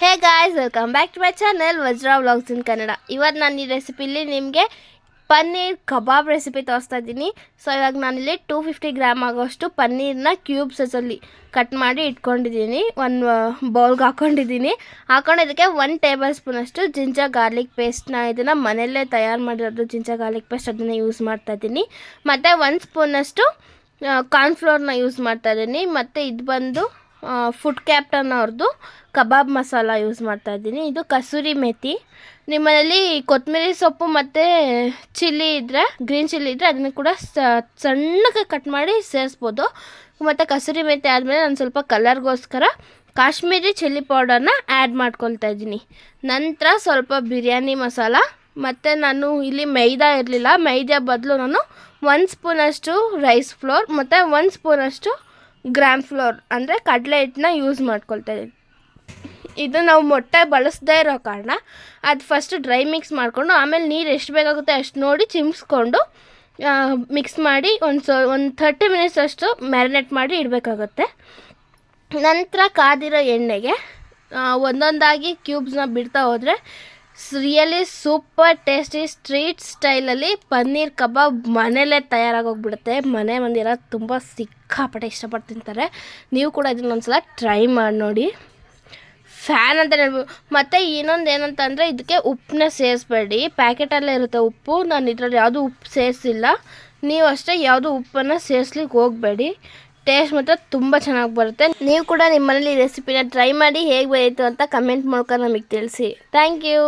Hey guys, welcome back to my channel Vajra vlogs in Kannada. ಇವತ್ತು ನಾನು ಈ ರೆಸಿಪಿಲಿ ನಿಮಗೆ ಪನ್ನೀರ್ ಕಬಾಬ್ ರೆಸಿಪಿ ತೋರಿಸ್ತಾ ಇದ್ದೀನಿ. ಸೊ ಇವಾಗ ನಾನಿಲ್ಲಿ 250 ಗ್ರಾಮ್ ಆಗೋಷ್ಟು ಪನ್ನೀರನ್ನ ಕ್ಯೂಬ್ಸಲ್ಲಿ ಕಟ್ ಮಾಡಿ ಇಟ್ಕೊಂಡಿದ್ದೀನಿ. ಒಂದು ಬೌಲ್ಗೆ ಹಾಕ್ಕೊಂಡಿದ್ದೀನಿ. ಇದಕ್ಕೆ 1 ಟೇಬಲ್ ಸ್ಪೂನಷ್ಟು ಜಿಂಜರ್ ಗಾರ್ಲಿಕ್ ಪೇಸ್ಟ್ನ ಇದನ್ನು ಮನೆಯಲ್ಲೇ ತಯಾರು ಮಾಡಿರೋದು ಜಿಂಜರ್ ಗಾರ್ಲಿಕ್ ಪೇಸ್ಟ್ ಅದನ್ನು ಯೂಸ್ ಮಾಡ್ತಾಯಿದ್ದೀನಿ. ಮತ್ತು 1 ಸ್ಪೂನಷ್ಟು ಕಾರ್ನ್ಫ್ಲೋರ್ನ ಯೂಸ್ ಮಾಡ್ತಾಯಿದ್ದೀನಿ. ಮತ್ತು ಇದು ಬಂದು ಫುಡ್ ಕ್ಯಾಪ್ಟನ್ ಅವ್ರದ್ದು ಕಬಾಬ್ ಮಸಾಲ ಯೂಸ್ ಮಾಡ್ತಾಯಿದ್ದೀನಿ. ಇದು ಕಸೂರಿ ಮೆಥಿ. ನಿಮ್ಮನೇಲಿ ಕೊತ್ತಂಬರಿ ಸೊಪ್ಪು ಮತ್ತು ಚಿಲ್ಲಿ ಇದ್ದರೆ, ಗ್ರೀನ್ ಚಿಲ್ಲಿ ಇದ್ದರೆ ಅದನ್ನು ಕೂಡ ಸಣ್ಣಗೆ ಕಟ್ ಮಾಡಿ ಸೇರಿಸ್ಬೋದು. ಮತ್ತು ಕಸೂರಿ ಮೆಥಿ ಆದಮೇಲೆ ನಾನು ಸ್ವಲ್ಪ ಕಲರ್ಗೋಸ್ಕರ ಕಾಶ್ಮೀರಿ ಚಿಲ್ಲಿ ಪೌಡರ್ನ ಆ್ಯಡ್ ಮಾಡ್ಕೊಳ್ತಾ ಇದ್ದೀನಿ. ನಂತರ ಸ್ವಲ್ಪ ಬಿರಿಯಾನಿ ಮಸಾಲ, ಮತ್ತು ನಾನು ಇಲ್ಲಿ ಮೈದಾ ಇರಲಿಲ್ಲ, ಮೈದಾ ಬದಲು ನಾನು 1 ಸ್ಪೂನಷ್ಟು ರೈಸ್ ಫ್ಲೋರ್ ಮತ್ತು 1 ಸ್ಪೂನಷ್ಟು ಗ್ರಾಮ್ ಫ್ಲೋರ್ ಅಂದರೆ ಕಡಲೆ ಹಿಟ್ಟನ್ನ ಯೂಸ್ ಮಾಡ್ಕೊಳ್ತಾ ಇದ್ದೀನಿ. ಇದು ನಾವು ಮೊಟ್ಟೆ ಬಳಸದೇ ಇರೋ ಕಾರಣ ಅದು ಫಸ್ಟ್ ಡ್ರೈ ಮಿಕ್ಸ್ ಮಾಡಿಕೊಂಡು ಆಮೇಲೆ ನೀರು ಎಷ್ಟು ಬೇಕಾಗುತ್ತೆ ಅಷ್ಟು ನೋಡಿ ಚಿಮ್ಸ್ಕೊಂಡು ಮಿಕ್ಸ್ ಮಾಡಿ ಒಂದು 30 ಮಿನಿಟ್ಸ್ ಅಷ್ಟು ಮ್ಯಾರಿನೇಟ್ ಮಾಡಿ ಇಡಬೇಕಾಗುತ್ತೆ. ನಂತರ ಕಾದಿರೋ ಎಣ್ಣೆಗೆ ಒಂದೊಂದಾಗಿ ಕ್ಯೂಬ್ಸ್ನ ಬಿಡ್ತಾ ಹೋದರೆ ರಿಯಲಿ ಸೂಪರ್ ಟೇಸ್ಟಿ ಸ್ಟ್ರೀಟ್ ಸ್ಟೈಲಲ್ಲಿ ಪನ್ನೀರ್ ಕಬಾಬ್ ಮನೆಯಲ್ಲೇ ತಯಾರಾಗೋಗ್ಬಿಡುತ್ತೆ. ಮನೆ ಮಂದಿರ ತುಂಬ ಸಿಕ್ಕಾಪಟ್ಟೆ ಇಷ್ಟಪಟ್ಟು ತಿಂತಾರೆ. ನೀವು ಕೂಡ ಇದನ್ನೊಂದು ಸಲ ಟ್ರೈ ಮಾಡಿ ನೋಡಿ. ಫ್ಯಾನ್ ಅಂತ ಹೇಳ್ಬೋದು. ಮತ್ತು ಇನ್ನೊಂದು ಏನಂತ ಅಂದರೆ ಇದಕ್ಕೆ ಉಪ್ಪನ್ನ ಸೇರಿಸ್ಬೇಡಿ, ಪ್ಯಾಕೆಟಲ್ಲೇ ಇರುತ್ತೆ ಉಪ್ಪು. ನಾನು ಇದರಲ್ಲಿ ಯಾವುದೂ ಉಪ್ಪು ಸೇರಿಸಿಲ್ಲ. ನೀವು ಅಷ್ಟೇ ಯಾವುದೂ ಉಪ್ಪನ್ನು ಸೇರಿಸ್ಲಿಕ್ಕೆ ಹೋಗಬೇಡಿ. ಟೇಸ್ಟ್ ಮಾತ್ರ ತುಂಬ ಚೆನ್ನಾಗಿ ಬರುತ್ತೆ. ನೀವು ಕೂಡ ನಿಮ್ಮ ಮನೇಲಿ ಈ ರೆಸಿಪಿನ ಟ್ರೈ ಮಾಡಿ ಹೇಗೆ ಬಂದಿತ್ತು ಅಂತ ಕಮೆಂಟ್ ಮೂಲಕ ನಮಗೆ ತಿಳಿಸಿ. Thank you.